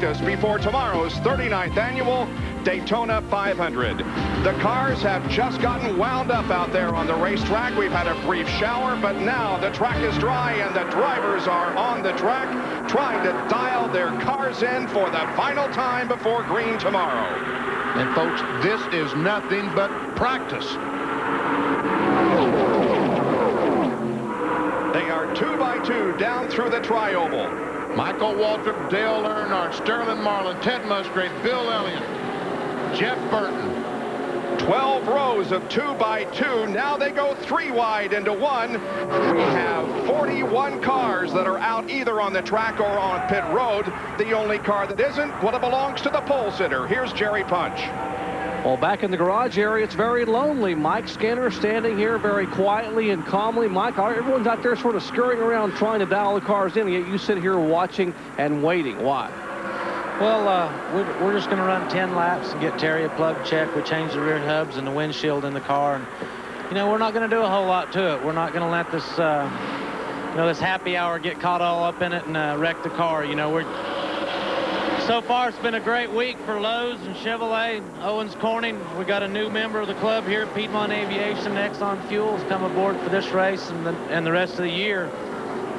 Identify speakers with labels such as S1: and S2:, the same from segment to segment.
S1: practice before tomorrow's 39th annual Daytona 500. The cars have just gotten wound up out there on the racetrack. We've had a brief shower, but now the track is dry and the drivers are on the track trying to dial their cars in for the final time before green tomorrow.
S2: And folks, this is nothing but practice.
S1: They are 2 by 2 down through the tri-oval.
S2: Michael Waltrip, Dale Earnhardt, Sterling Marlin, Ted Musgrave, Bill Elliott, Jeff Burton.
S1: 12 rows of 2 by 2. Now they go 3 wide into 1. We have 41 cars that are out either on the track or on pit road. The only car that isn't, well, it belongs to the pole sitter. Here's Jerry Punch.
S3: Well, back in the garage area, it's very lonely. Mike Skinner standing here very quietly and calmly. Mike, everyone's out there sort of scurrying around trying to dial the cars in, yet you sit here watching and waiting. Why?
S4: Well, we're just going to run 10 laps and get Terry a plug check. We changed the rear hubs and the windshield in the car. And, you know, we're not going to do a whole lot to it. We're not going to let this, this happy hour get caught all up in it and wreck the car. You know, so far, it's been a great week for Lowe's and Chevrolet. Owens Corning, we got a new member of the club here at Piedmont Aviation. Exxon Fuels come aboard for this race and the rest of the year.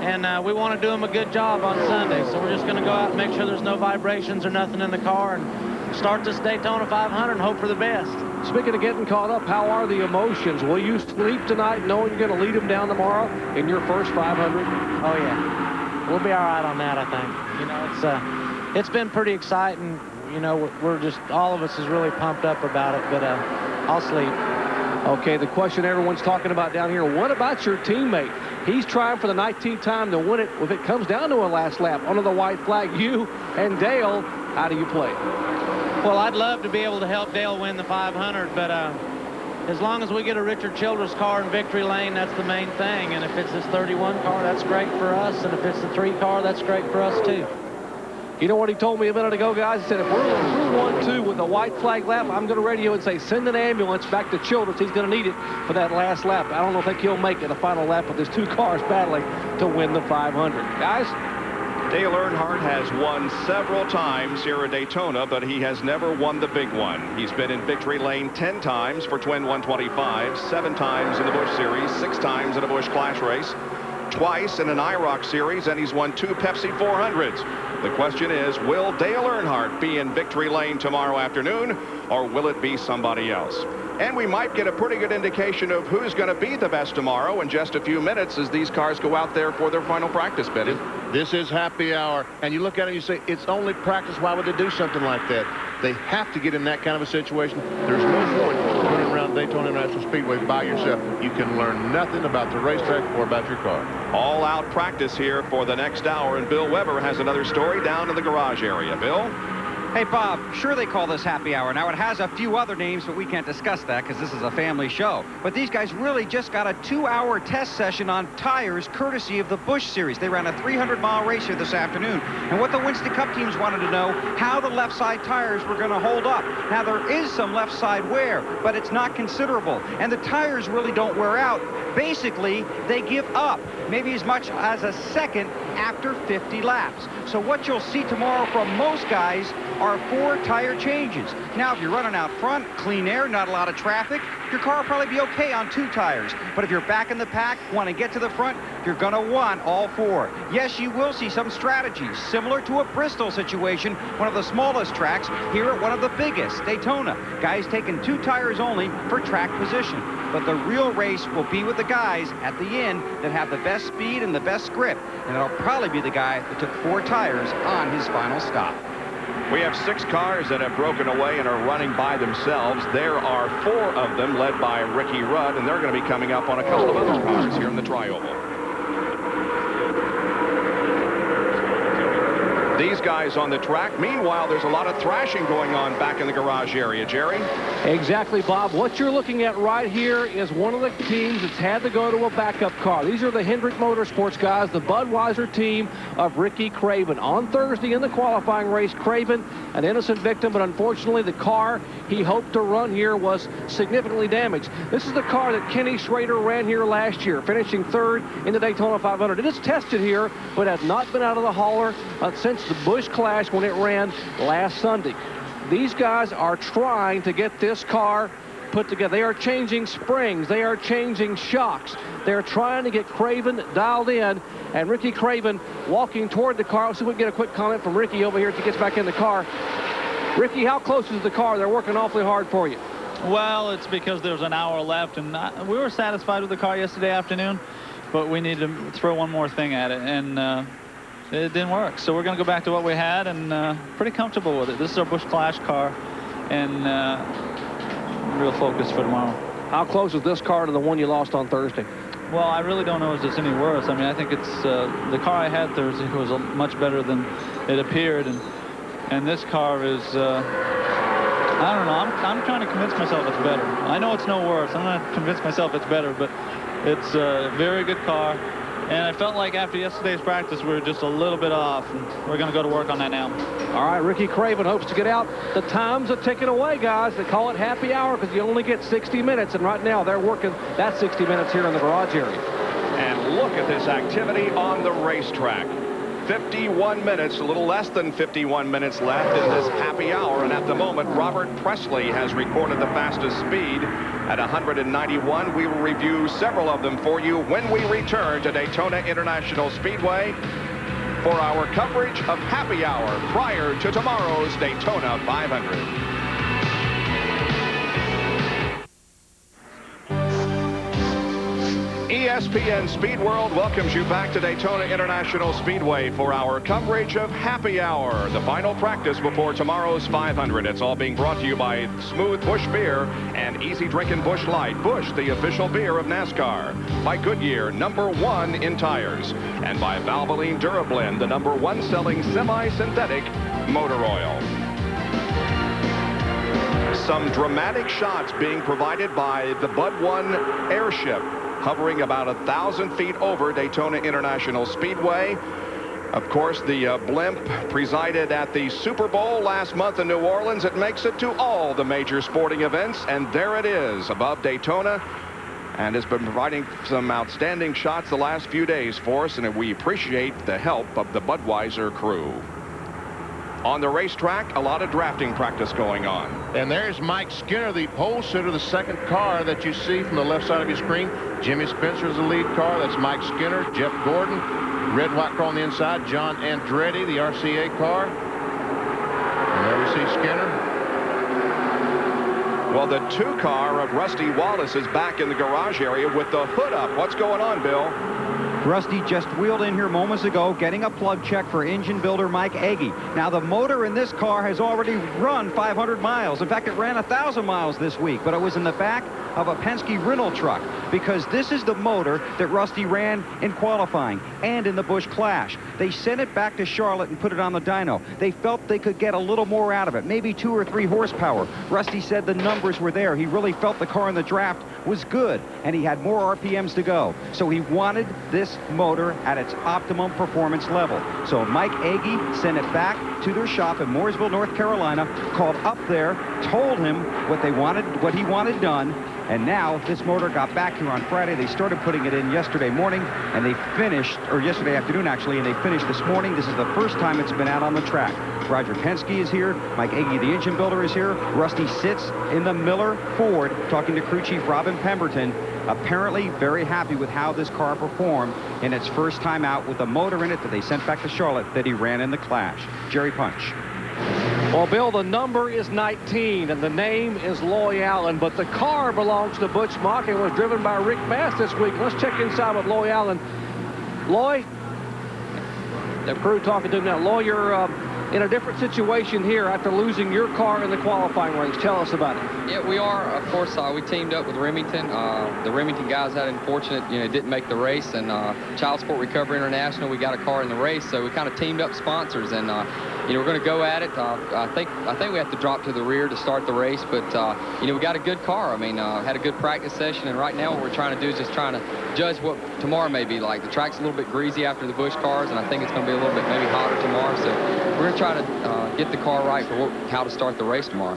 S4: And we want to do them a good job on Sunday. So we're just going to go out and make sure there's no vibrations or nothing in the car and start this Daytona 500 and hope for the best.
S3: Speaking of getting caught up, how are the emotions? Will you sleep tonight knowing you're going to lead them down tomorrow in your first 500?
S4: Oh, yeah. We'll be all right on that, I think. You know, it's been pretty exciting. You know, we're just, all of us is really pumped up about it, but I'll sleep.
S3: Okay, the question everyone's talking about down here, what about your teammate? He's trying for the 19th time to win it. If it comes down to a last lap under the white flag, you and Dale, how do you play?
S4: Well, I'd love to be able to help Dale win the 500, but as long as we get a Richard Childress car in victory lane, that's the main thing. And if it's this 31 car, that's great for us. And if it's the 3 car, that's great for us, too.
S3: You know what he told me a minute ago, guys? He said, if we're 1-2 with the white flag lap, I'm going to radio and say, send an ambulance back to Childress. He's going to need it for that last lap. I don't think he'll make it a final lap with his 2 cars battling to win the 500. Guys?
S1: Dale Earnhardt has won several times here at Daytona, but he has never won the big one. He's been in victory lane 10 times for Twin 125, 7 times in the Busch Series, 6 times in a Busch Clash race, twice in an IROC Series, and he's won 2 Pepsi 400s. The question is, will Dale Earnhardt be in victory lane tomorrow afternoon, or will it be somebody else? And we might get a pretty good indication of who's going to be the best tomorrow in just a few minutes as these cars go out there for their final practice, Benny.
S2: This is happy hour, and you look at it and you say, it's only practice. Why would they do something like that? They have to get in that kind of a situation. There's no point running around Daytona International Speedway by yourself. You can learn nothing about the racetrack or about your car.
S1: All out practice here for the next hour, and Bill Weber has another story down in the garage area. Bill?
S5: Hey, Bob, sure they call this happy hour. Now, it has a few other names, but we can't discuss that because this is a family show. But these guys really just got a 2-hour test session on tires courtesy of the Busch Series. They ran a 300-mile race here this afternoon. And what the Winston Cup teams wanted to know, how the left side tires were going to hold up. Now, there is some left side wear, but it's not considerable. And the tires really don't wear out. Basically, they give up maybe as much as a second after 50 laps. So what you'll see tomorrow from most guys are 4 tire changes. Now, if you're running out front, clean air, not a lot of traffic, your car will probably be okay on 2 tires. But if you're back in the pack, want to get to the front, you're going to want all 4. Yes, you will see some strategies, similar to a Bristol situation, one of the smallest tracks, here at one of the biggest, Daytona. Guys taking 2 tires only for track position. But the real race will be with the guys at the end that have the best speed and the best grip. And it'll probably be the guy that took 4 tires on his final stop.
S1: We have 6 cars that have broken away and are running by themselves. There are 4 of them led by Ricky Rudd, and they're going to be coming up on a couple of other cars here in the tri-oval. These guys on the track. Meanwhile, there's a lot of thrashing going on back in the garage area. Jerry?
S3: Exactly, Bob. What you're looking at right here is one of the teams that's had to go to a backup car. These are the Hendrick Motorsports guys, the Budweiser team of Ricky Craven. On Thursday in the qualifying race, Craven, an innocent victim, but unfortunately the car he hoped to run here was significantly damaged. This is the car that Kenny Schrader ran here last year, finishing 3rd in the Daytona 500. It is tested here, but has not been out of the hauler since since the Busch Clash when it ran last Sunday. These guys are trying to get this car put together. They are changing springs. They are changing shocks. They're trying to get Craven dialed in, and Ricky Craven walking toward the car. Let's see if we can get a quick comment from Ricky over here as he gets back in the car. Ricky, how close is the car? They're working awfully hard for you.
S6: Well, it's because there's an hour left, and we were satisfied with the car yesterday afternoon, but we need to throw one more thing at it, and it didn't work. So we're going to go back to what we had, and pretty comfortable with it. This is our Busch Clash car, and real focus for tomorrow.
S3: How close is this car to the one you lost on Thursday?
S6: Well, I really don't know if it's any worse. I mean, I think it's the car I had Thursday was much better than it appeared, and this car is I don't know. I'm trying to convince myself it's better. I know it's no worse. I'm not convinced myself it's better, but it's a very good car. And I felt like after yesterday's practice, we were just a little bit off, and we're going to go to work on that now.
S3: All right, Ricky Craven hopes to get out. The time's a ticking away, guys. They call it happy hour because you only get 60 minutes, and right now they're working that 60 minutes here in the garage area.
S1: And look at this activity on the racetrack. 51 minutes, a little less than 51 minutes left in this happy hour, and at the moment Robert Presley has recorded the fastest speed at 191. We will review several of them for you when we return to Daytona International Speedway for our coverage of happy hour prior to tomorrow's Daytona 500. ESPN Speed World welcomes you back to Daytona International Speedway for our coverage of Happy Hour, the final practice before tomorrow's 500. It's all being brought to you by Smooth Busch Beer and Easy Drinking Busch Light. Busch, the official beer of NASCAR. By Goodyear, #1 in tires. And by Valvoline Durablend, the #1 selling semi-synthetic motor oil. Some dramatic shots being provided by the Bud 1 airship, hovering about 1,000 feet over Daytona International Speedway. Of course, the blimp presided at the Super Bowl last month in New Orleans. It makes it to all the major sporting events, and there it is above Daytona, and has been providing some outstanding shots the last few days for us, and we appreciate the help of the Budweiser crew. On the racetrack, a lot of drafting practice going on.
S2: And there's Mike Skinner, the pole sitter, the second car that you see from the left side of your screen. Jimmy Spencer's the lead car. That's Mike Skinner. Jeff Gordon, red white car on the inside. John Andretti, the RCA car. And there we see Skinner.
S1: Well, the 2 car of Rusty Wallace is back in the garage area with the hood up. What's going on, Bill?
S5: Rusty just wheeled in here moments ago, getting a plug check for engine builder Mike Agee. Now, the motor in this car has already run 500 miles. In fact, it ran 1,000 miles this week, but it was in the back of a Penske rental truck, because this is the motor that Rusty ran in qualifying and in the Busch Clash. They sent it back to Charlotte and put it on the dyno. They felt they could get a little more out of it, maybe 2 or 3 horsepower. Rusty said the numbers were there. He really felt the car in the draft was good, and he had more RPMs to go. So he wanted this motor at its optimum performance level. So Mike Agee sent it back to their shop in Mooresville, North Carolina, called up there, told him what he wanted done, and now this motor got back here on Friday. They started putting it in yesterday morning, and they finished, or yesterday afternoon actually, and they finished this morning. This is the first time it's been out on the track. Roger Penske is here. Mike Agee, the engine builder, is here. Rusty sits in the Miller Ford talking to crew chief Robin Pemberton. Apparently very happy with how this car performed in its first time out with the motor in it that they sent back to Charlotte that he ran in the Clash. Jerry Punch.
S3: Well, Bill, the number is 19, and the name is Loy Allen, but the car belongs to Butch Mock and was driven by Rick Bass this week. Let's check inside with Loy Allen. Loy, the crew talking to him now. Loy, you're in a different situation here after losing your car in the qualifying race. Tell us about it.
S7: Yeah, we are. Of course, we teamed up with Remington. The Remington guys had unfortunate, didn't make the race, and Child Sport Recovery International, we got a car in the race, so we kind of teamed up sponsors, and we're going to go at it. I think we have to drop to the rear to start the race, but we got a good car. I mean, had a good practice session, and right now what we're trying to do is just trying to judge what tomorrow may be like. The track's a little bit greasy after the Busch cars, and I think it's going to be a little bit maybe hotter tomorrow, so we're going to try to get the car right for how to start the race tomorrow.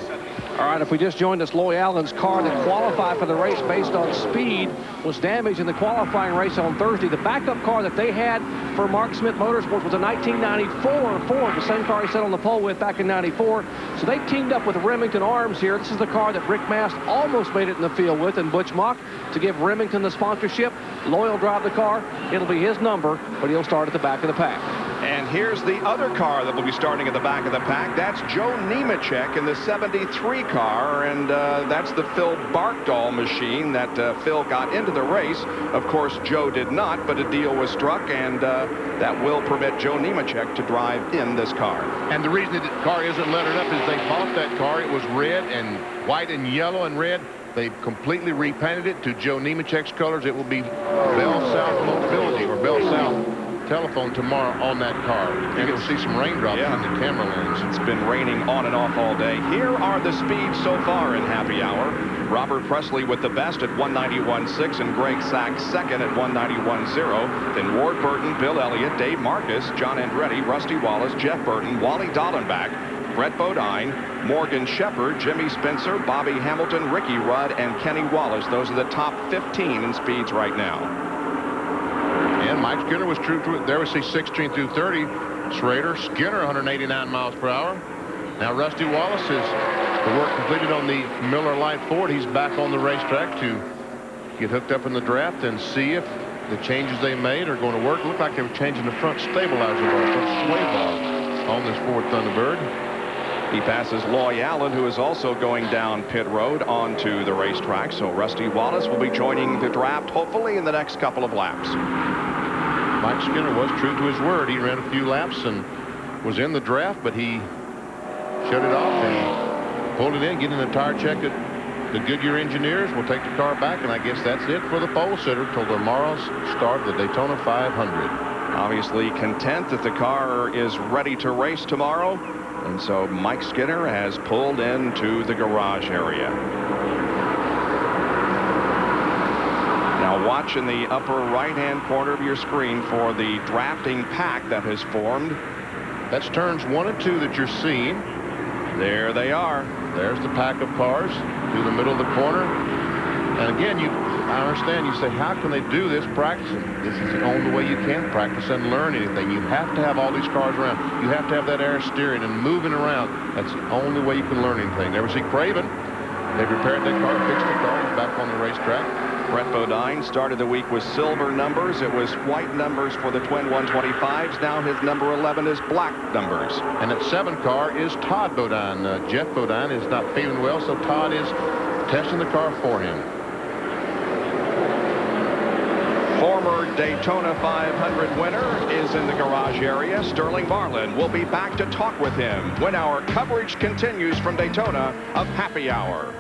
S3: All right, if we just joined us, Loy Allen's car that qualified for the race based on speed was damaged in the qualifying race on Thursday. The backup car that they had for Mark Smith Motorsports was a 1994 Ford, the same car he set on the pole with back in '94. So they teamed up with Remington Arms here. This is the car that Rick Mast almost made it in the field with, and Butch Mock to give Remington the sponsorship. Loy will drive the car. It'll be his number, but he'll start at the back of the pack.
S1: And here's the other car that will be starting at the back of the pack. That's Joe Nemechek in the 73 car, and that's the Phil Barkdahl machine that Phil got into the race. Of course, Joe did not, but a deal was struck, and that will permit Joe Nemechek to drive in this car.
S2: And the reason the car isn't lettered up is they bought that car. It was red and white and yellow and red. They've completely repainted it to Joe Nemechek's colors. It will be Bell South Mobility or Bell South Telephone tomorrow on that car. You can see some raindrops in the camera lens.
S1: It's been raining on and off all day. Here are the speeds so far in happy hour. Robert Presley with the best at 191.6 and Greg Sachs second at 191.0. Then Ward Burton, Bill Elliott, Dave Marcus, John Andretti, Rusty Wallace, Jeff Burton, Wally Dallenbach, Brett Bodine, Morgan Shepherd, Jimmy Spencer, Bobby Hamilton, Ricky Rudd, and Kenny Wallace. Those are the top 15 in speeds right now.
S2: And Mike Skinner was true to it. There we see 16 through 30. Schrader, Skinner, 189 miles per hour. Now Rusty Wallace is the work completed on the Miller Lite Ford. He's back on the racetrack to get hooked up in the draft and see if the changes they made are going to work. Looked like they were changing the front stabilizer bar, front sway bar on this Ford Thunderbird.
S1: He passes Loy Allen, who is also going down pit road onto the racetrack. So Rusty Wallace will be joining the draft hopefully in the next couple of laps.
S2: Mike Skinner was true to his word. He ran a few laps and was in the draft, but he shut it off and pulled it in, getting a tire check at the Goodyear engineers. We'll take the car back, and I guess that's it for the pole sitter till tomorrow's start of the Daytona 500.
S1: Obviously content that the car is ready to race tomorrow, and so Mike Skinner has pulled into the garage area. Now watch in the upper right-hand corner of your screen for the drafting pack that has formed.
S2: That's turns 1 and 2 that you're seeing.
S1: There they are.
S2: There's the pack of cars through the middle of the corner. And again, I understand you say, how can they do this practicing? This is the only way you can practice and learn anything. You have to have all these cars around. You have to have that air steering and moving around. That's the only way you can learn anything. There we see Craven. They've repaired that car, fixed the car. He's back on the racetrack.
S1: Brett Bodine started the week with silver numbers. It was white numbers for the twin 125s. Now his number 11 is black numbers.
S2: And that 7 car is Todd Bodine. Jeff Bodine is not feeling well, so Todd is testing the car for him.
S1: Former Daytona 500 winner is in the garage area. Sterling Marlin will be back to talk with him when our coverage continues from Daytona of Happy Hour.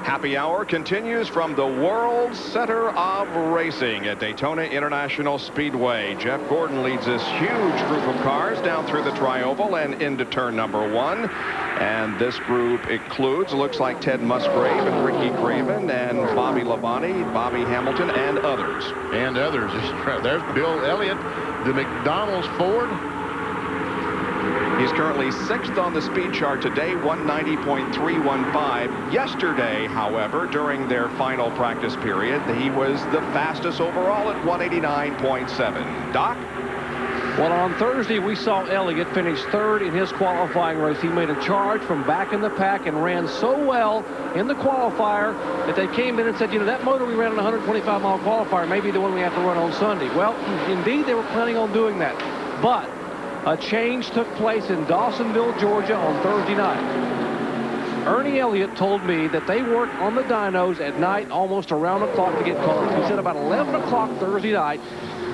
S1: Happy Hour continues from the World Center of Racing at Daytona International Speedway. Jeff Gordon leads this huge group of cars down through the tri-oval and into turn number 1. And this group includes, looks like Ted Musgrave and Ricky Craven and Bobby Labonte, Bobby Hamilton, and others.
S2: And others. There's Bill Elliott, the McDonald's Ford.
S1: He's currently 6th on the speed chart today, 190.315. Yesterday, however, during their final practice period, he was the fastest overall at 189.7. Doc?
S3: Well, on Thursday, we saw Elliott finish 3rd in his qualifying race. He made a charge from back in the pack and ran so well in the qualifier that they came in and said, you know, that motor we ran on a 125-mile qualifier may be the one we have to run on Sunday. Well, indeed, they were planning on doing that. But a change took place in Dawsonville, Georgia on Thursday night. Ernie Elliott told me that they worked on the dynos at night almost around the clock to get cars. He said about 11 o'clock Thursday night,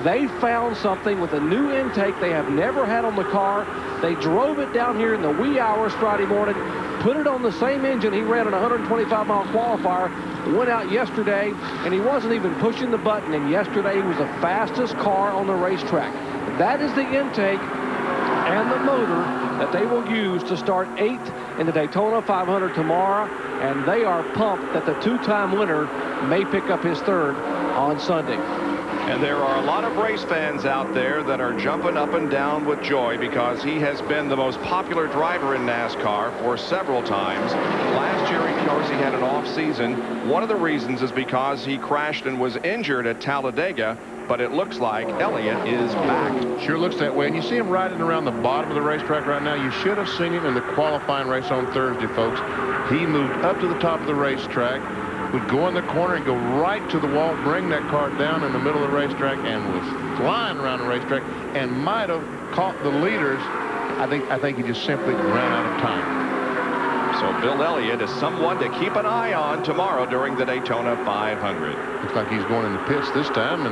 S3: they found something with a new intake they have never had on the car. They drove it down here in the wee hours Friday morning, put it on the same engine he ran on a 125-mile qualifier, went out yesterday, and he wasn't even pushing the button, and yesterday he was the fastest car on the racetrack. That is the intake and the motor that they will use to start 8th in the Daytona 500 tomorrow, and they are pumped that the 2-time winner may pick up his 3rd on Sunday.
S1: And there are a lot of race fans out there that are jumping up and down with joy because he has been the most popular driver in NASCAR for several times. Last year, of course, he had an off season. One of the reasons is because he crashed and was injured at Talladega, but it looks like Elliott is back.
S2: Sure looks that way. And you see him riding around the bottom of the racetrack right now. You should have seen him in the qualifying race on Thursday, folks. He moved up to the top of the racetrack, would go in the corner and go right to the wall, bring that car down in the middle of the racetrack, and was flying around the racetrack and might have caught the leaders. I think he just simply ran out of time.
S1: So Bill Elliott is someone to keep an eye on tomorrow during the Daytona 500.
S2: Looks like he's going in the pits this time.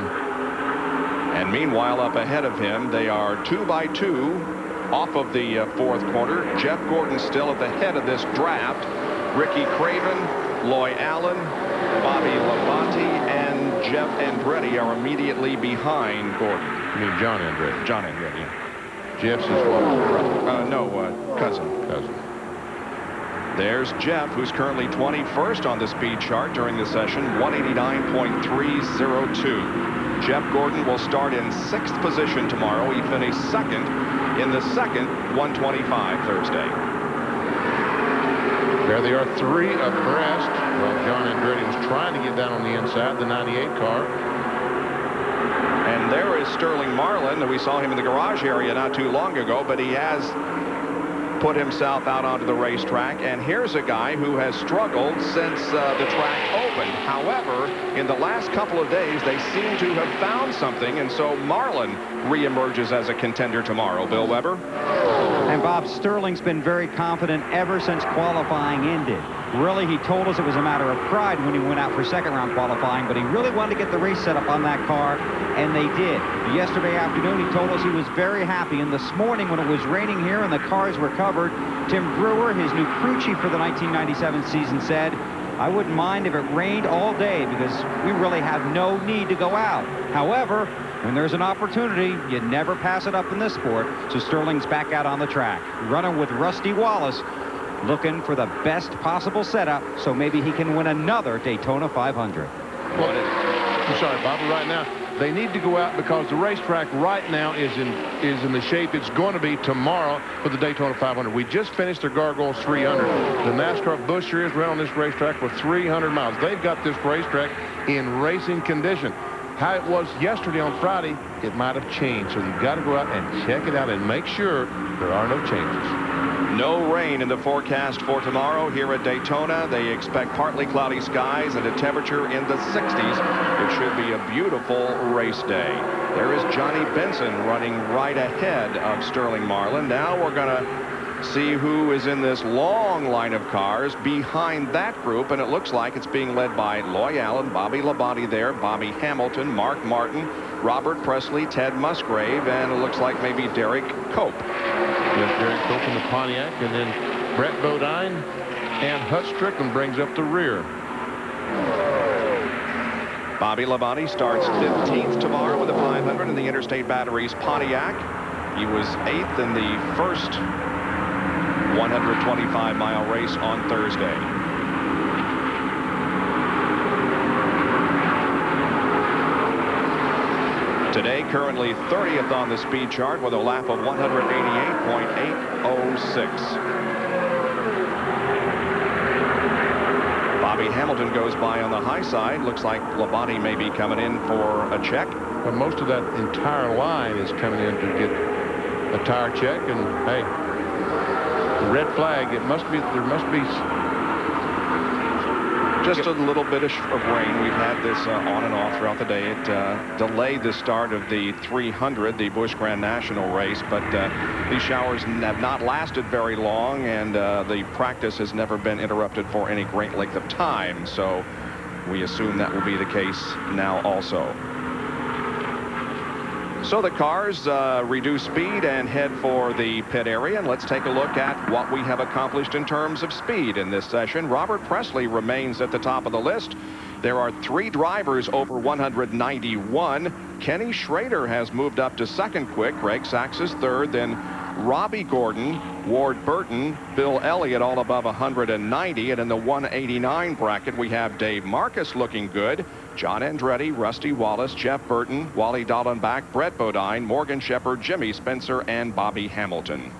S1: And meanwhile, up ahead of him, they are 2 by 2 off of the fourth quarter. Jeff Gordon still at the head of this draft. Ricky Craven, Loy Allen, Bobby Labonte, and Jeff Andretti are immediately behind Gordon.
S2: You mean John Andretti?
S1: John Andretti, yeah.
S2: Jeff's his what?
S1: Cousin. There's Jeff, who's currently 21st on the speed chart during the session, 189.302. Jeff Gordon will start in 6th position tomorrow. He finished 2nd in the second 125 Thursday.
S2: There they are, 3 abreast. Well, John Andretti was trying to get down on the inside, the 98 car.
S1: And there is Sterling Marlin. We saw him in the garage area not too long ago, but he has put himself out onto the racetrack. And here's a guy who has struggled since the track opened. However, in the last couple of days, they seem to have found something, and so Marlin reemerges as a contender tomorrow. Bill Weber?
S5: And Bob, Sterling's been very confident ever since qualifying ended. Really, he told us it was a matter of pride when he went out for second-round qualifying, but he really wanted to get the race set up on that car, and they did. Yesterday afternoon, he told us he was very happy, and this morning when it was raining here and the cars were covered, Tim Brewer, his new crew chief for the 1997 season, said, "I wouldn't mind if it rained all day because we really have no need to go out. However, when there's an opportunity, you never pass it up in this sport." So Sterling's back out on the track, running with Rusty Wallace, looking for the best possible setup so maybe he can win another Daytona 500.
S2: Well, I'm sorry, Bob, but right now they need to go out because the racetrack right now is in the shape it's going to be tomorrow for the Daytona 500. We just finished their Gargoyles 300. The NASCAR Busch Series ran on this racetrack for 300 miles. They've got this racetrack in racing condition. How it was yesterday on Friday, it might have changed. So you've got to go out and check it out and make sure there are no changes.
S1: No rain in the forecast for tomorrow here at Daytona. They expect partly cloudy skies and a temperature in the 60s. It should be a beautiful race day. There is Johnny Benson running right ahead of Sterling Marlin. Now we're going to see who is in this long line of cars behind that group, and it looks like it's being led by Loy Allen, Bobby Labonte there, Bobby Hamilton, Mark Martin, Robert Presley, Ted Musgrave, and it looks like maybe Derek Cope.
S2: Yes, Derek Cope in the Pontiac, and then Brett Bodine and Hut Strickland brings up the rear.
S1: Bobby Labonte starts 15th tomorrow with a 500 in the Interstate Batteries Pontiac. He was 8th in the first 125-mile race on Thursday. Today, currently 30th on the speed chart with a lap of 188.806. Bobby Hamilton goes by on the high side. Looks like Labonte may be coming in for a check.
S2: But most of that entire line is coming in to get a tire check, and hey, the red flag, there must be
S1: just a little bit of rain. We've had this on and off throughout the day. It delayed the start of the 300, the Busch Grand National race, but these showers have not lasted very long, and the practice has never been interrupted for any great length of time, so we assume that will be the case now also. So the cars reduce speed and head for the pit area, and let's take a look at what we have accomplished in terms of speed in this session. Robert Presley remains at the top of the list. There are 3 drivers over 191. Kenny Schrader has moved up to second quick. Greg Sachs is third. Then Robbie Gordon, Ward Burton, Bill Elliott all above 190. And in the 189 bracket, we have Dave Marcus looking good. John Andretti, Rusty Wallace, Jeff Burton, Wally Dallenbach, Brett Bodine, Morgan Shepherd, Jimmy Spencer, and Bobby Hamilton.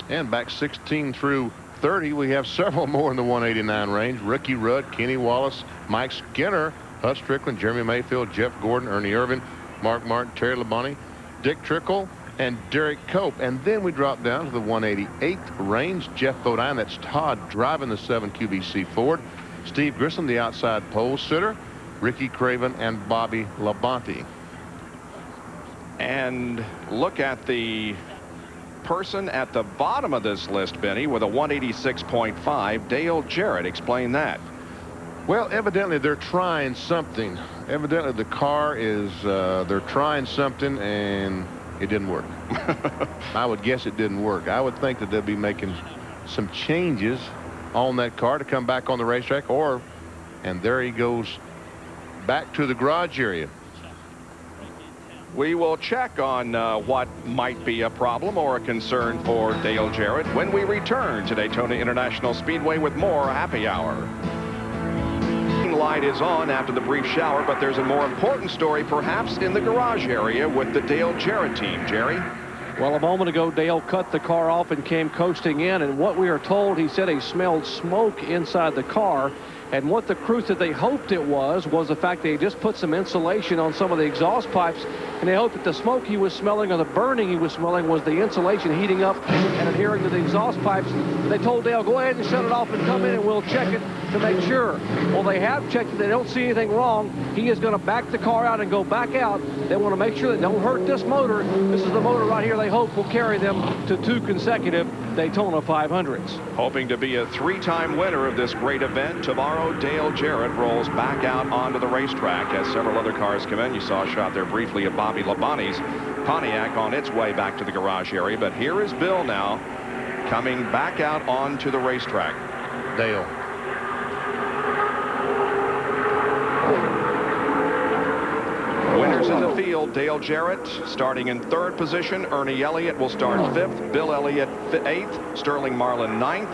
S2: And back 16 through 30, we have several more in the 189 range. Ricky Rudd, Kenny Wallace, Mike Skinner, Hut Strickland, Jeremy Mayfield, Jeff Gordon, Ernie Irvin, Mark Martin, Terry Labonte, Dick Trickle, and Derek Cope. And then we drop down to the 188 range. Jeff Bodine, that's Todd driving the 7 QBC Ford. Steve Grissom, the outside pole sitter. Ricky Craven and Bobby Labonte.
S1: And look at the person at the bottom of this list, Benny, with a 186.5, Dale Jarrett. Explain that.
S2: Well, evidently they're trying something. Evidently the car is, they're trying something and it didn't work. I would guess it didn't work. I would think that they'll be making some changes on that car to come back on the racetrack, and there he goes back to the garage area.
S1: We will check on what might be a problem or a concern for Dale Jarrett when we return to Daytona International Speedway with more Happy Hour. Light is on after the brief shower, but there's a more important story perhaps in the garage area with the Dale Jarrett team. Jerry?
S3: Well, a moment ago, Dale cut the car off and came coasting in, and what we are told, he said he smelled smoke inside the car. And what the crew said they hoped it was the fact they just put some insulation on some of the exhaust pipes, and they hoped that the smoke he was smelling or the burning he was smelling was the insulation heating up and adhering to the exhaust pipes. They told Dale, go ahead and shut it off and come in and we'll check it to make sure. Well, they have checked it. They don't see anything wrong. He is going to back the car out and go back out. They want to make sure they don't hurt this motor. This is the motor right here they hope will carry them to 2 consecutive Daytona 500s.
S1: Hoping to be a 3-time winner of this great event, tomorrow Dale Jarrett rolls back out onto the racetrack as several other cars come in. You saw a shot there briefly of Bobby Labonte's Pontiac on its way back to the garage area. But here is Bill now coming back out onto the racetrack.
S2: Dale.
S1: Winners in the field, Dale Jarrett starting in 3rd position. Ernie Elliott will start 5th. Bill Elliott 8th. Sterling Marlin 9th.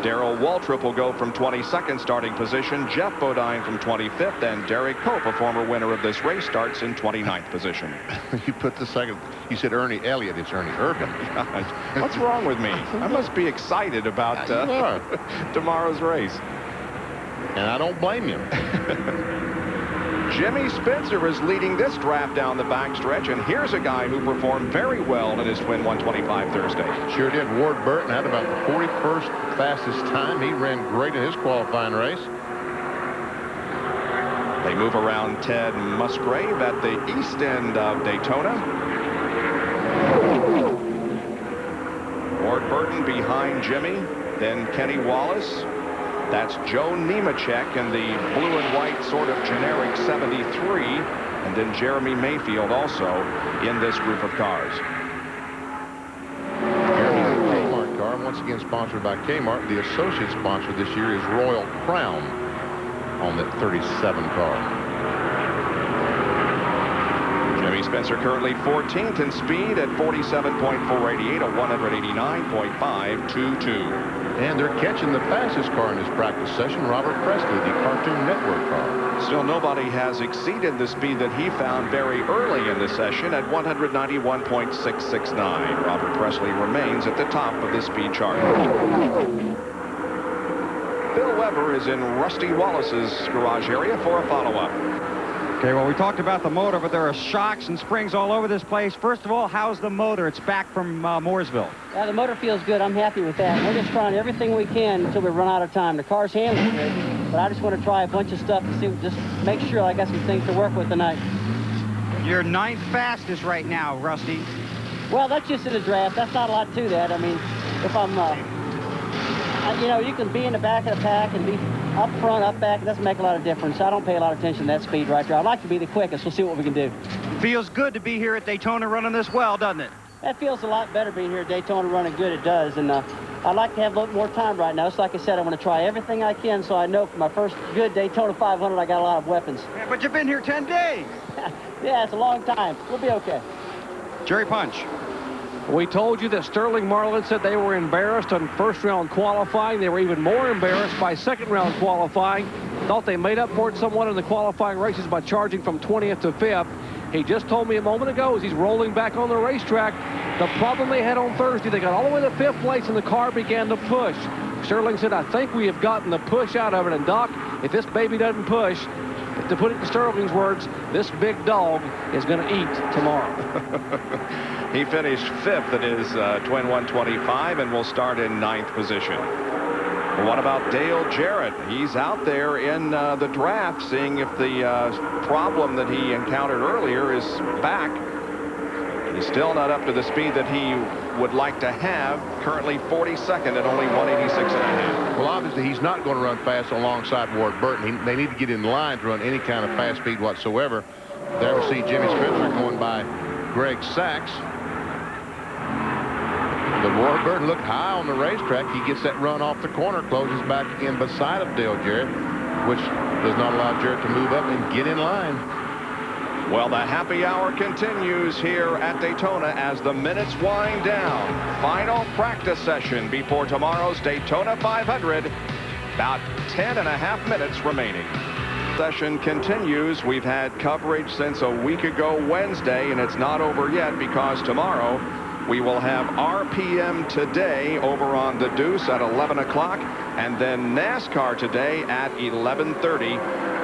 S1: Darrell Waltrip will go from 22nd starting position. Jeff Bodine from 25th. And Derek Cope, a former winner of this race, starts in 29th position.
S2: You put the second. You said Ernie Elliott. It's Ernie Irvin.
S1: What's wrong with me? I must be excited about tomorrow's race.
S2: And I don't blame you.
S1: Jimmy Spencer is leading this draft down the backstretch, and here's a guy who performed very well in his Twin 125 Thursday.
S2: Sure did. Ward Burton had about the 41st fastest time. He ran great in his qualifying race.
S1: They move around Ted Musgrave at the east end of Daytona. Ward Burton behind Jimmy, then Kenny Wallace. That's Joe Nemechek in the blue and white sort of generic 73. And then Jeremy Mayfield also in this group of cars.
S2: Here's the Kmart car, once again sponsored by Kmart. The associate sponsor this year is Royal Crown on that 37 car. Jimmy
S1: Spencer currently 14th in speed at 47.488, a 189.522.
S2: And they're catching the fastest car in this practice session, Robert Presley, the Cartoon Network car.
S1: Still nobody has exceeded the speed that he found very early in the session at 191.669. Robert Presley remains at the top of the speed chart. Bill Weber is in Rusty Wallace's garage area for a follow-up.
S5: Okay, well, we talked about the motor, but there are shocks and springs all over this place. First of all, how's the motor? It's back from Mooresville.
S8: Yeah, the motor feels good. I'm happy with that. We're just trying everything we can until we run out of time. The car's handling good, but I just want to try a bunch of stuff to see, just make sure I got some things to work with tonight.
S5: You're 9th fastest right now, Rusty.
S8: Well, that's just in the draft. That's not a lot to that. I mean, if I'm, you know, you can be in the back of the pack and be up front, up back. It doesn't make a lot of difference. I don't pay a lot of attention to that speed right there. I'd like to be the quickest. We'll see what we can do.
S5: Feels good to be here at Daytona running this well, doesn't it?
S8: That feels a lot better being here at Daytona running good. It does. And I'd like to have a little more time right now. It's like I said, I want to try everything I can so I know for my first good Daytona 500 I got a lot of weapons.
S5: Yeah, but you've been here 10 days.
S8: Yeah, it's a long time. We'll be okay.
S5: Jerry Punch.
S3: We told you that Sterling Marlin said they were embarrassed on first-round qualifying. They were even more embarrassed by second-round qualifying. Thought they made up for it somewhat in the qualifying races by charging from 20th to 5th. He just told me a moment ago as he's rolling back on the racetrack, the problem they had on Thursday, they got all the way to 5th place and the car began to push. Sterling said, I think we have gotten the push out of it. And Doc, if this baby doesn't push, to put it in Sterling's words, this big dog is going to eat tomorrow.
S1: He finished 5th in his Twin 125 and will start in 9th position. What about Dale Jarrett? He's out there in the draft, seeing if the problem that he encountered earlier is back. He's still not up to the speed that he would like to have. Currently 42nd at only 186.5.
S2: Well, obviously, he's not going to run fast alongside Ward Burton. They need to get in line to run any kind of fast speed whatsoever. There we see Jimmy Spencer going by Greg Sachs. But Ward Burton looked high on the racetrack. He gets that run off the corner, closes back in beside of Dale Jarrett, which does not allow Jarrett to move up and get in line.
S1: Well, the happy hour continues here at Daytona as the minutes wind down. Final practice session before tomorrow's Daytona 500. About 10.5 minutes remaining. Session continues. We've had coverage since a week ago Wednesday, and it's not over yet because tomorrow we will have RPM today over on the Deuce at 11 o'clock, and then NASCAR today at 11:30.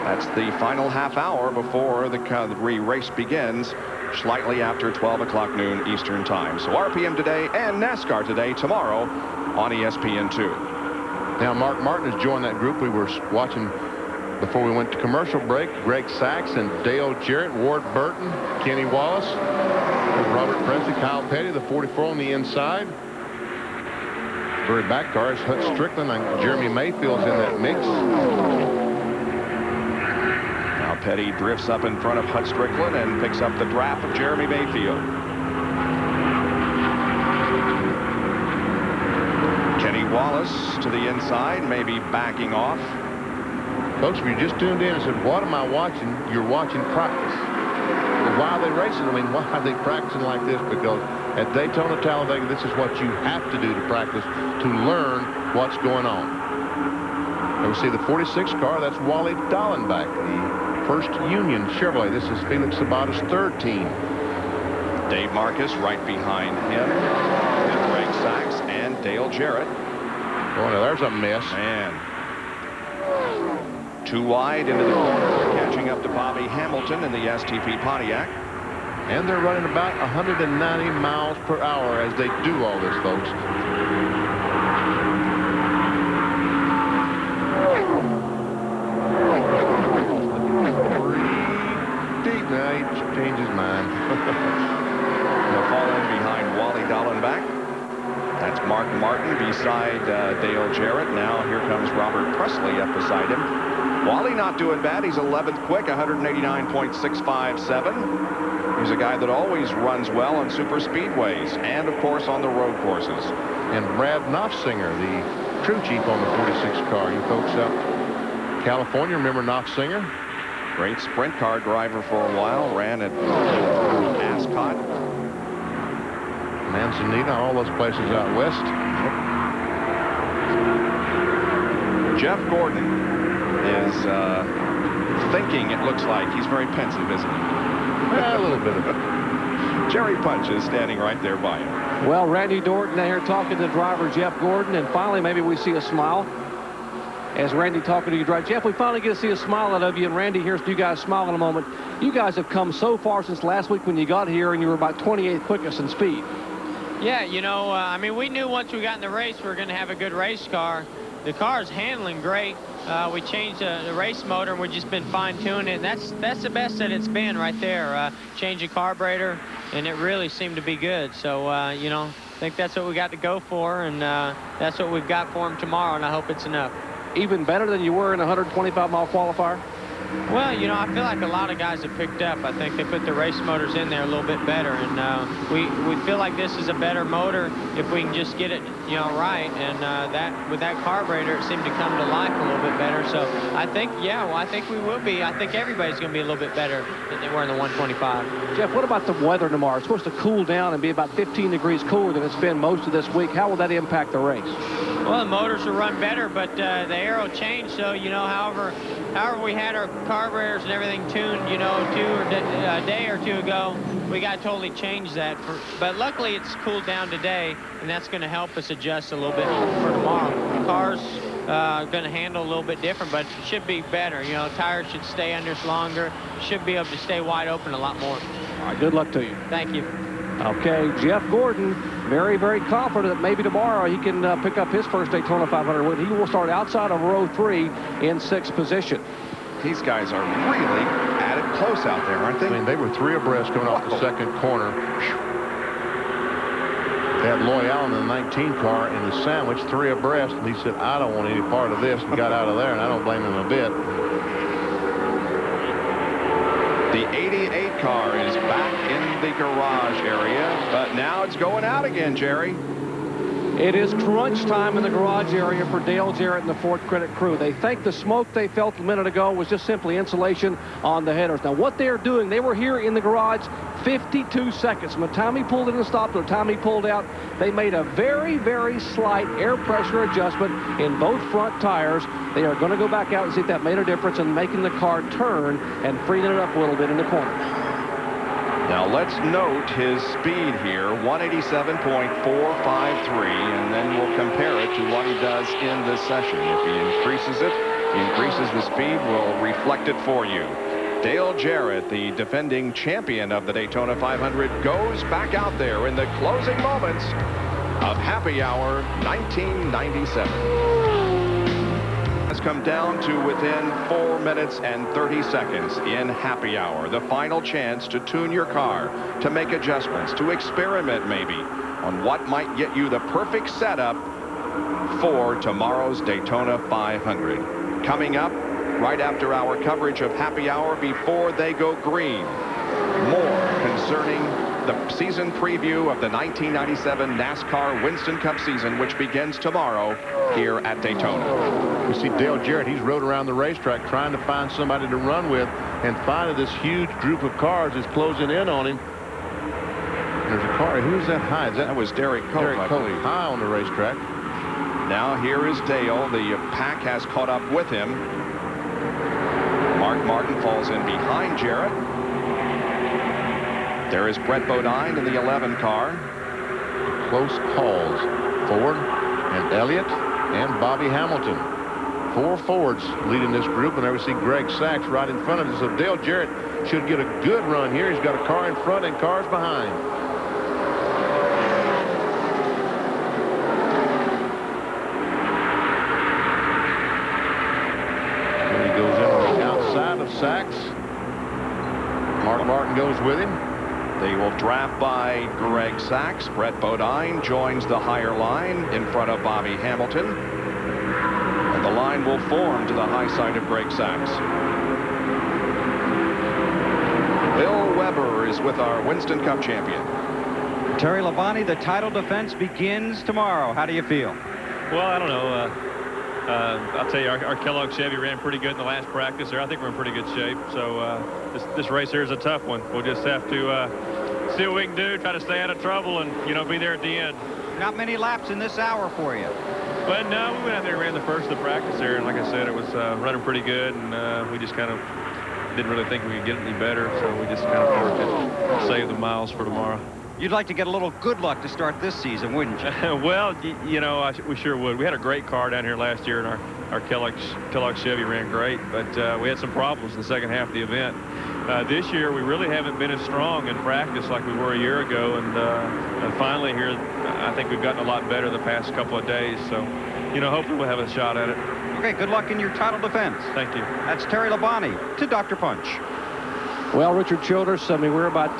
S1: That's the final half hour before the race begins, slightly after 12 o'clock noon Eastern time. So RPM today and NASCAR today tomorrow on ESPN2.
S2: Now, Mark Martin has joined that group. We were watching before we went to commercial break. Greg Sachs and Dale Jarrett, Ward Burton, Kenny Wallace, Robert Presley, Kyle Petty, the 44 on the inside. Very back cars, Hut Strickland and Jeremy Mayfield's in that mix.
S1: Now Petty drifts up in front of Hut Strickland and picks up the draft of Jeremy Mayfield. Kenny Wallace to the inside, maybe backing off.
S2: Folks, if you just tuned in and said, what am I watching? You're watching practice. Well, why are they racing? I mean, why are they practicing like this? Because at Daytona, Talladega, this is what you have to do to practice to learn what's going on. And we see the 46 car. That's Wally Dallenbach, the First Union Chevrolet. This is Felix Sabata's third team.
S1: Dave Marcus right behind him. And Greg Sachs and Dale Jarrett.
S2: Oh, now there's a mess.
S1: Man. Too wide into the corner, catching up to Bobby Hamilton in the STP Pontiac.
S2: And they're running about 190 miles per hour as they do all this, folks. Deep. Now he changed his mind.
S1: He'll fall in behind Wally Dallenbach. That's Mark Martin beside Dale Jarrett. Now here comes Robert Presley up beside him. Wally not doing bad. He's 11th quick, 189.657. He's a guy that always runs well on super speedways and, of course, on the road courses.
S2: And Brad Knopfsinger, the crew chief on the 46 car. You folks up California, remember Knopfsinger?
S1: Great sprint car driver for a while. Ran at Ascot.
S2: Manzanita, all those places out west.
S1: Jeff Gordon is thinking, it looks like. He's very pensive, isn't he?
S2: A little bit of it.
S1: Jerry Punch is standing right there by him.
S3: Well, Randy Dorton here talking to driver Jeff Gordon, and finally maybe we see a smile as Randy talking to you, driver. Jeff, we finally get to see a smile out of you, and Randy, here's you guys smile in a moment. You guys have come so far since last week when you got here, and you were about 28th quickest in speed.
S9: Yeah, you know, I mean, we knew once we got in the race we were going to have a good race car. The car's handling great. We changed the race motor, and we've just been fine-tuning it. And that's the best that it's been right there. Change the carburetor, and it really seemed to be good. So, you know, I think that's what we got to go for, and that's what we've got for him tomorrow, and I hope it's enough.
S3: Even better than you were in a 125-mile qualifier?
S9: Well, you know, I feel like a lot of guys have picked up. I think they put the race motors in there a little bit better, and we feel like this is a better motor if we can just get it, you know, right. And that with that carburetor, it seemed to come to life a little bit better. So I think, yeah, well, I think we will be. I think everybody's going to be a little bit better than they were in the 125.
S3: Jeff, what about the weather tomorrow? It's supposed to cool down and be about 15 degrees cooler than it's been most of this week. How will that impact the race?
S9: Well, the motors will run better, but the aero changed. So, you know, however we had our carburetors and everything tuned, you know, a day or two ago, we got to totally change that. But luckily, it's cooled down today, and that's going to help us adjust a little bit for tomorrow. The car's going to handle a little bit different, but it should be better. You know, tires should stay under us longer. Should be able to stay wide open a lot more.
S3: All right, good luck to you.
S9: Thank you.
S3: Okay, Jeff Gordon, very, very confident that maybe tomorrow he can pick up his first Daytona 500 win. He will start outside of row 3 in 6th position.
S1: These guys are really at it close out there, aren't they?
S2: I mean, they were 3 abreast coming off the second corner. They had Loy Allen in the 19 car in the sandwich, 3 abreast. And he said, I don't want any part of this, and got out of there, and I don't blame him a bit.
S1: The 88 car is back in the garage area, but now it's going out again, Jerry.
S3: It is crunch time in the garage area for Dale Jarrett and the Ford Credit crew. They think the smoke they felt a minute ago was just simply insulation on the headers. Now, what they're doing, they were here in the garage 52 seconds. From the time he pulled in and stopped to the time he pulled out, they made a very, very slight air pressure adjustment in both front tires. They are going to go back out and see if that made a difference in making the car turn and freeing it up a little bit in the corner.
S1: Now let's note his speed here, 187.453, and then we'll compare it to what he does in this session. If he increases the speed, we'll reflect it for you. Dale Jarrett, the defending champion of the Daytona 500, goes back out there in the closing moments of Happy Hour 1997. Has come down to within 4 minutes and 30 seconds in Happy Hour. The final chance to tune your car, to make adjustments, to experiment maybe on what might get you the perfect setup for tomorrow's Daytona 500. Coming up right after our coverage of Happy Hour before they go green. More concerning the season preview of the 1997 NASCAR Winston Cup season, which begins tomorrow here at Daytona.
S2: We see Dale Jarrett. He's rode around the racetrack trying to find somebody to run with, and finally this huge group of cars is closing in on him. There's a car. Who's that high?
S1: That was Derek Cope,
S2: Derek
S1: I
S2: Cope,
S1: believe.
S2: high on the racetrack.
S1: Now here is Dale. The pack has caught up with him. Mark Martin falls in behind Jarrett. There is Brett Bodine in the 11 car.
S2: Close calls. Ford and Elliott and Bobby Hamilton. 4 Fords leading this group, and there we see Greg Sachs right in front of us. So Dale Jarrett should get a good run here. He's got a car in front and cars behind. And he goes in on the outside of Sachs. Mark Martin goes with him.
S1: They will draft by Greg Sachs. Brett Bodine joins the higher line in front of Bobby Hamilton. And the line will form to the high side of Greg Sachs. Bill Weber is with our Winston Cup champion.
S5: Terry Labonte, the title defense begins tomorrow. How do you feel?
S10: Well, I don't know. I'll tell you, our Kellogg Chevy ran pretty good in the last practice there. I think we're in pretty good shape. So this race here is a tough one. We'll just have to see what we can do, try to stay out of trouble, and, you know, be there at the end.
S5: Not many laps in this hour for you.
S10: But no, we went out there and ran the first of the practice there, and like I said, it was running pretty good, and we just kind of didn't really think we could get it any better, so we just kind of worked it, save the miles for tomorrow.
S5: You'd like to get a little good luck to start this season, wouldn't you?
S10: Well, you know, we sure would. We had a great car down here last year, and our Kellogg Chevy ran great, but we had some problems in the second half of the event. This year, we really haven't been as strong in practice like we were a year ago, and finally here, I think we've gotten a lot better the past couple of days, so, you know, hopefully we'll have a shot at it.
S5: Okay, good luck in your title defense.
S10: Thank you.
S5: That's Terry Labonte to Dr. Punch.
S3: Well, Richard Childress, I mean, we're about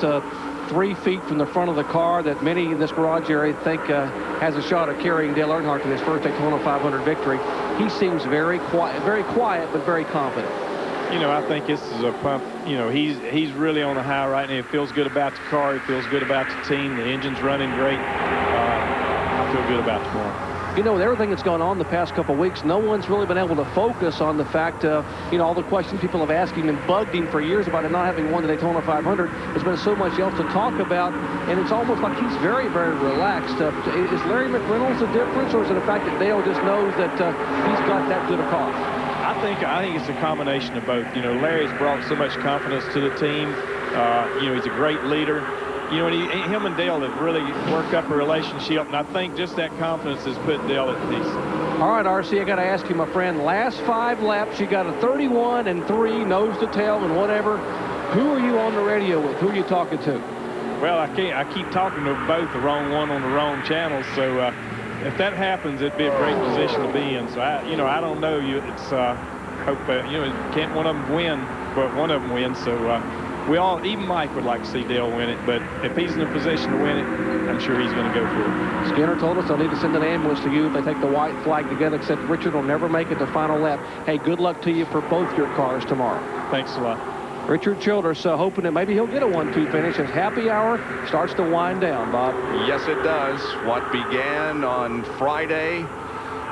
S3: 3 feet from the front of the car that many in this garage area think has a shot at carrying Dale Earnhardt to his first Daytona 500 victory. He seems very quiet, but very confident.
S11: you know, I think this is a pump. You know, he's really on the high right now. He feels good about the car. He feels good about the team. The engine's running great. I feel good about tomorrow.
S3: You know, with everything that's gone on the past couple of weeks, no one's really been able to focus on the fact of, you know, all the questions people have asked him and bugged him for years about him not having won the Daytona 500. There's been so much else to talk about, and it's almost like he's very, very relaxed. Is Larry McReynolds the difference, or is it the fact that Dale just knows that he's got that good a car?
S11: I think it's a combination of both. You know, Larry's brought so much confidence to the team. You know, he's a great leader. You know, and him and Dale have really worked up a relationship, and I think just that confidence has put Dale at peace.
S3: All right, RC, I got to ask you, my friend, last 5 laps, you got a 31 and 3, nose to tail and whatever. Who are you on the radio with? Who are you talking to?
S11: Well, I keep talking to both, the wrong one on the wrong channel, so if that happens, it'd be a great position to be in. So, I don't know. It's hope, can't one of them win, but one of them wins, so we all, even Mike would like to see Dale win it, but if he's in a position to win it, I'm sure he's going to go for it.
S3: Skinner told us they'll need to send an ambulance to you if they take the white flag together, except Richard will never make it to final lap. Hey, good luck to you for both your cars tomorrow.
S11: Thanks a lot.
S3: Richard Childress hoping that maybe he'll get a 1-2 finish as happy hour starts to wind down, Bob.
S1: Yes, it does. What began on Friday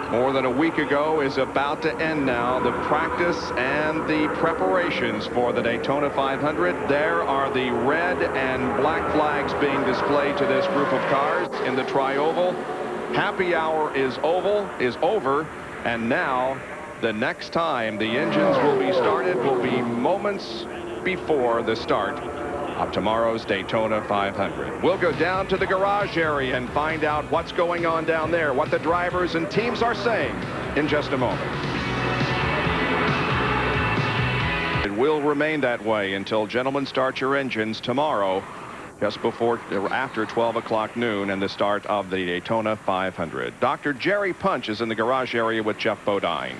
S1: more than a week ago is about to end now. The practice and the preparations for the Daytona 500. There are the red and black flags being displayed to this group of cars in the tri-oval. Happy hour is over, and now the next time the engines will be started will be moments before the start of tomorrow's Daytona 500. We'll go down to the garage area and find out what's going on down there, what the drivers and teams are saying in just a moment. It will remain that way until, gentlemen, start your engines tomorrow, just before or after 12 o'clock noon and the start of the Daytona 500. Dr. Jerry Punch is in the garage area with Jeff Bodine.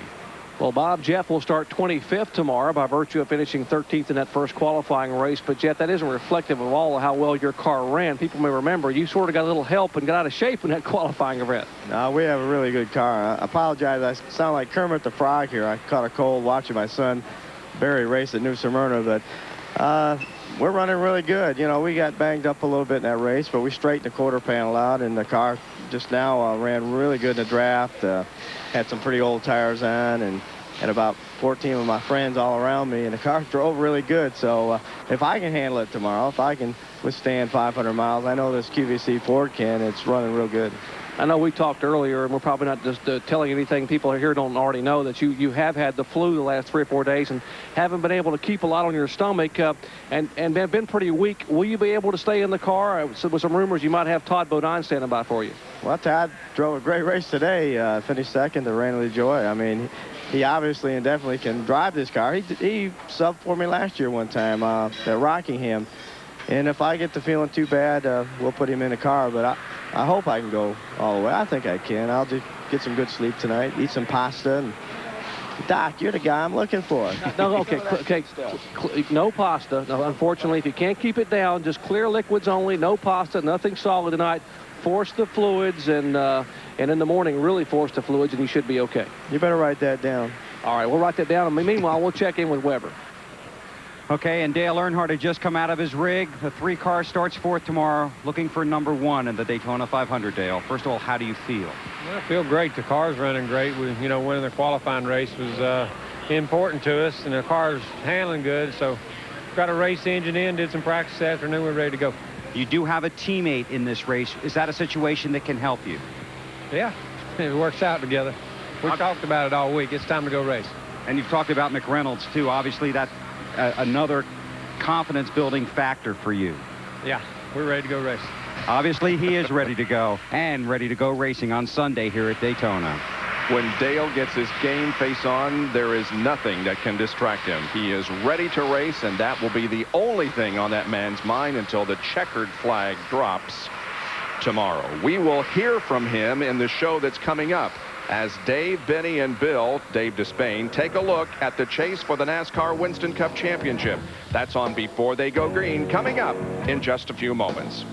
S3: Well, Bob, Jeff will start 25th tomorrow by virtue of finishing 13th in that first qualifying race. But, Jeff, that isn't reflective of all of how well your car ran. People may remember you sort of got a little help and got out of shape in that qualifying event.
S12: No, we have a really good car. I apologize. I sound like Kermit the Frog here. I caught a cold watching my son Barry race at New Smyrna. But we're running really good. You know, we got banged up a little bit in that race, but we straightened the quarter panel out, and the car just now ran really good in the draft. Had some pretty old tires on, and about 14 of my friends all around me, and the car drove really good. So if I can handle it tomorrow, if I can withstand 500 miles, I know this QVC Ford can. It's running real good.
S3: I know we talked earlier, and we're probably not just telling anything people here don't already know, that you have had the flu the last 3 or 4 days and haven't been able to keep a lot on your stomach and have been pretty weak. Will you be able to stay in the car? With some rumors you might have Todd Bodine standing by for you.
S12: Well, Todd drove a great race today. Finished second to Randy Joy. I mean, he obviously and definitely can drive this car. He subbed for me last year one time at Rockingham. And if I get the feeling too bad, we'll put him in the car. But I hope I can go all the way. I think I can. I'll just get some good sleep tonight, eat some pasta. And Doc, you're the guy I'm looking for.
S3: No, okay. No pasta. No, unfortunately, if you can't keep it down, just clear liquids only. No pasta, nothing solid tonight. Force the fluids, and in the morning, really force the fluids, and you should be okay.
S12: You better write that down.
S3: All right, we'll write that down. Meanwhile, we'll check in with Weber.
S5: Okay, and Dale Earnhardt had just come out of his rig. The 3 car starts forth tomorrow, looking for number 1 in the Daytona 500, Dale. First of all, how do you feel?
S13: Well, I feel great. The car's running great. Winning the qualifying race was important to us, and the car's handling good. So got a race engine in, did some practice this afternoon. We're ready to go.
S5: You do have a teammate in this race. Is that a situation that can help you?
S13: Yeah, it works out together. We talked about it all week. It's time to go race.
S5: And you've talked about McReynolds, too. Obviously, that's another confidence-building factor for you.
S13: Yeah, we're ready to go race.
S5: Obviously, he is ready to go, and ready to go racing on Sunday here at Daytona.
S1: When Dale gets his game face on, there is nothing that can distract him. He is ready to race, and that will be the only thing on that man's mind until the checkered flag drops tomorrow. We will hear from him in the show that's coming up as Dave, Benny, and Bill, Dave Despain, take a look at the chase for the NASCAR Winston Cup Championship. That's on Before They Go Green, coming up in just a few moments.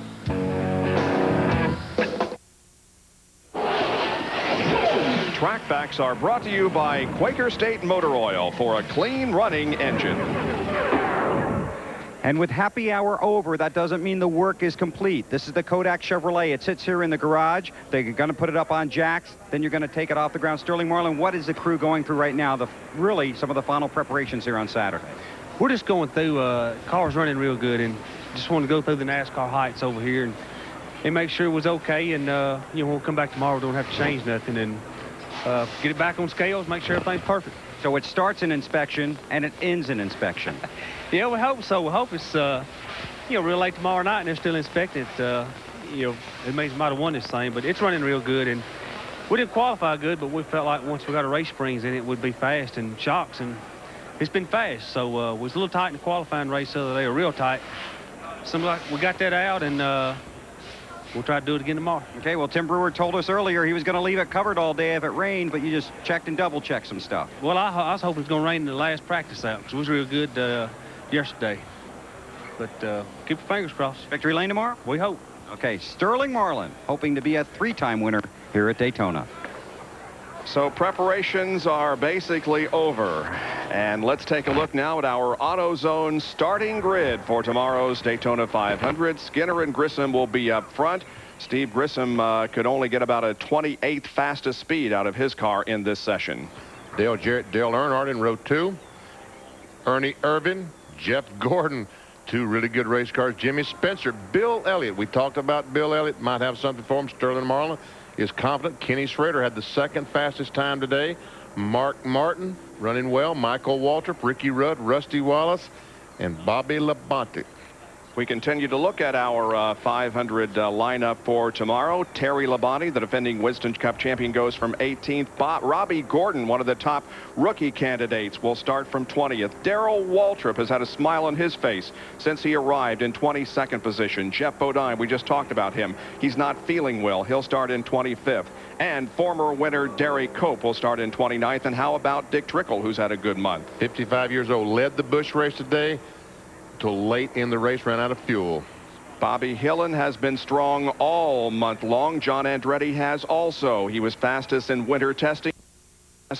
S1: Track Facts are brought to you by Quaker State Motor Oil for a clean running engine.
S5: And with happy hour over, that doesn't mean the work is complete. This is the Kodak Chevrolet. It sits here in the garage. They're going to put it up on jacks. Then you're going to take it off the ground. Sterling Marlin, what is the crew going through right now? Really, some of the final preparations here on Saturday.
S14: We're just going through, cars running real good, and just want to go through the NASCAR heights over here and make sure it was okay. And, you know, we'll come back tomorrow, don't have to change nothing, and get it back on scales, make sure everything's perfect.
S5: So it starts in inspection, and it ends in inspection.
S14: Yeah, we hope so. We hope it's, you know, real late tomorrow night, and they're still inspecting it. You know, it means we might have won this thing, but it's running real good. And we didn't qualify good, but we felt like once we got our race springs in it, would be fast and shocks, and it's been fast. So it was a little tight in the qualifying race the other day, real tight. Something like we got that out, and we'll try to do it again tomorrow.
S5: Okay, well, Tim Brewer told us earlier he was going to leave it covered all day if it rained, but you just checked and double-checked some stuff.
S14: Well, I was hoping it was going to rain in the last practice out, because it was real good yesterday. But keep your fingers crossed.
S5: Victory lane tomorrow?
S14: We hope.
S5: Okay, Sterling Marlin, hoping to be a 3-time winner here at Daytona.
S1: So preparations are basically over. And let's take a look now at our AutoZone starting grid for tomorrow's Daytona 500. Skinner and Grissom will be up front. Steve Grissom could only get about a 28th fastest speed out of his car in this session.
S2: Dale Jarrett, Dale Earnhardt in row 2. Ernie Irvin, Jeff Gordon, 2 really good race cars. Jimmy Spencer, Bill Elliott. We talked about Bill Elliott. Might have something for him. Sterling Marlin is confident. Kenny Schrader had the 2nd fastest time today. Mark Martin running well. Michael Waltrip, Ricky Rudd, Rusty Wallace, and Bobby Labonte.
S1: We continue to look at our 500 lineup for tomorrow. Terry Labonte, the defending Winston Cup champion, goes from 18th. Robbie Gordon, one of the top rookie candidates, will start from 20th. Darrell Waltrip has had a smile on his face since he arrived in 22nd position. Jeff Bodine, we just talked about him. He's not feeling well. He'll start in 25th. And former winner Derry Cope will start in 29th. And how about Dick Trickle, who's had a good month?
S2: 55 years old, led the Busch race today till late in the race, ran out of fuel.
S1: Bobby Hillen has been strong all month long. John Andretti has also. He was fastest in winter testing.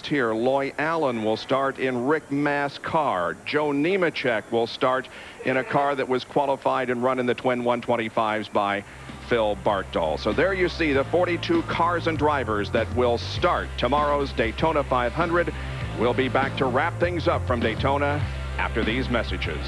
S1: Here, Loy Allen will start in Rick Mass' car. Joe Nemechek will start in a car that was qualified and run in the twin 125s by Phil Bartol. So there you see the 42 cars and drivers that will start tomorrow's Daytona 500. We'll be back to wrap things up from Daytona after these messages.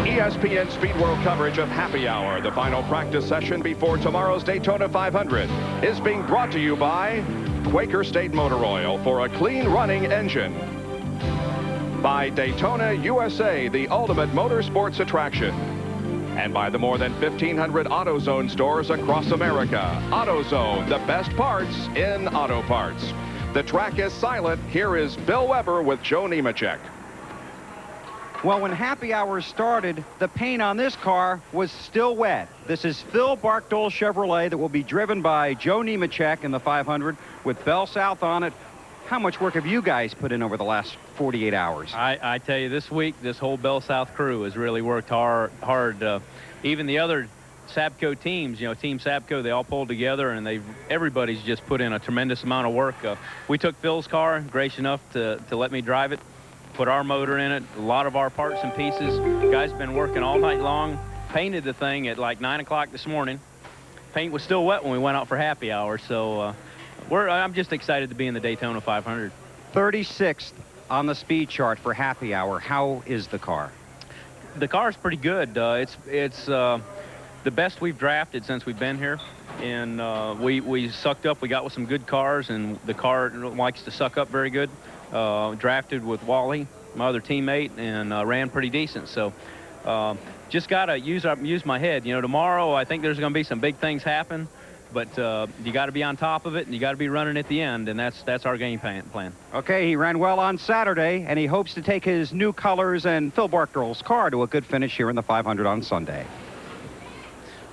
S1: ESPN Speed World coverage of Happy Hour, the final practice session before tomorrow's Daytona 500, is being brought to you by Quaker State Motor Oil for a clean running engine. By Daytona USA, the ultimate motorsports attraction. And by the more than 1,500 AutoZone stores across America. AutoZone, the best parts in auto parts. The track is silent. Here is Bill Weber with Joe Nemechek.
S5: Well, when Happy Hour started, the paint on this car was still wet. This is Phil Bartol Chevrolet that will be driven by Joe Nemechek in the 500 with Bell South on it. How much work have you guys put in over the last 48 hours?
S15: I tell you, this week, this whole Bell South crew has really worked hard. Even the other Sabco teams, you know, Team Sabco, they all pulled together, and everybody's just put in a tremendous amount of work. We took Phil's car, gracious enough to let me drive it. Put our motor in it, a lot of our parts and pieces. Guys been working all night long, painted the thing at like 9 o'clock this morning. Paint was still wet when we went out for Happy Hour, so I'm just excited to be in the Daytona 500.
S5: 36th on the speed chart for Happy Hour. How is the car?
S15: The car's pretty good. It's the best we've drafted since we've been here, and we sucked up. We got with some good cars, and the car likes to suck up very good. Drafted with Wally, my other teammate, and ran pretty decent. So just got to use my head. You know, tomorrow I think there's going to be some big things happen, but you got to be on top of it, and you got to be running at the end, and that's our game plan.
S5: Okay, he ran well on Saturday, and he hopes to take his new colors and Phil Bartol's car to a good finish here in the 500 on Sunday.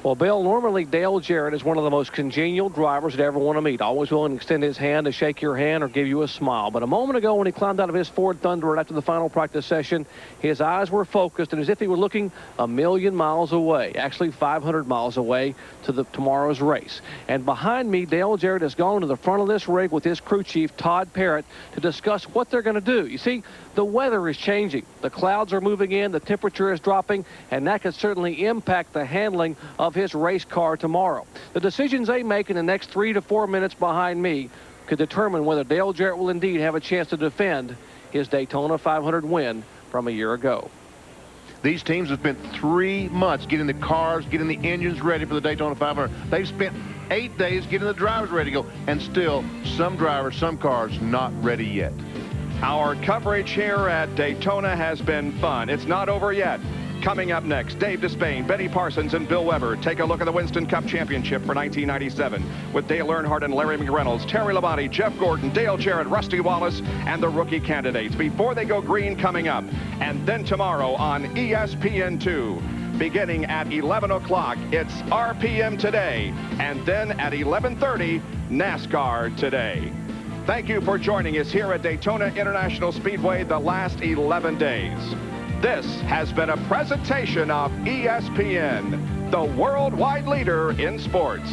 S3: Well, Bill, normally Dale Jarrett is one of the most congenial drivers you'd ever want to meet. Always willing to extend his hand to shake your hand or give you a smile. But a moment ago when he climbed out of his Ford Thunderbird after the final practice session, his eyes were focused and as if he were looking a million miles away, actually 500 miles away to tomorrow's race. And behind me, Dale Jarrett has gone to the front of this rig with his crew chief, Todd Parrott, to discuss what they're going to do. You see, the weather is changing. The clouds are moving in, the temperature is dropping, and that could certainly impact the handling of his race car tomorrow. The decisions they make in the next 3 to 4 minutes behind me could determine whether Dale Jarrett will indeed have a chance to defend his Daytona 500 win from a year ago.
S2: These teams have spent 3 months getting the cars, getting the engines ready for the Daytona 500. They've spent 8 days getting the drivers ready to go, and still some drivers, some cars not ready yet.
S1: Our coverage here at Daytona has been fun. It's not over yet. Coming up next, Dave Despain, Benny Parsons, and Bill Weber take a look at the Winston Cup Championship for 1997 with Dale Earnhardt and Larry McReynolds, Terry Labonte, Jeff Gordon, Dale Jarrett, Rusty Wallace, and the rookie candidates before they go green coming up. And then tomorrow on ESPN2, beginning at 11 o'clock, it's RPM Today. And then at 11:30, NASCAR Today. Thank you for joining us here at Daytona International Speedway the last 11 days. This has been a presentation of ESPN, the worldwide leader in sports.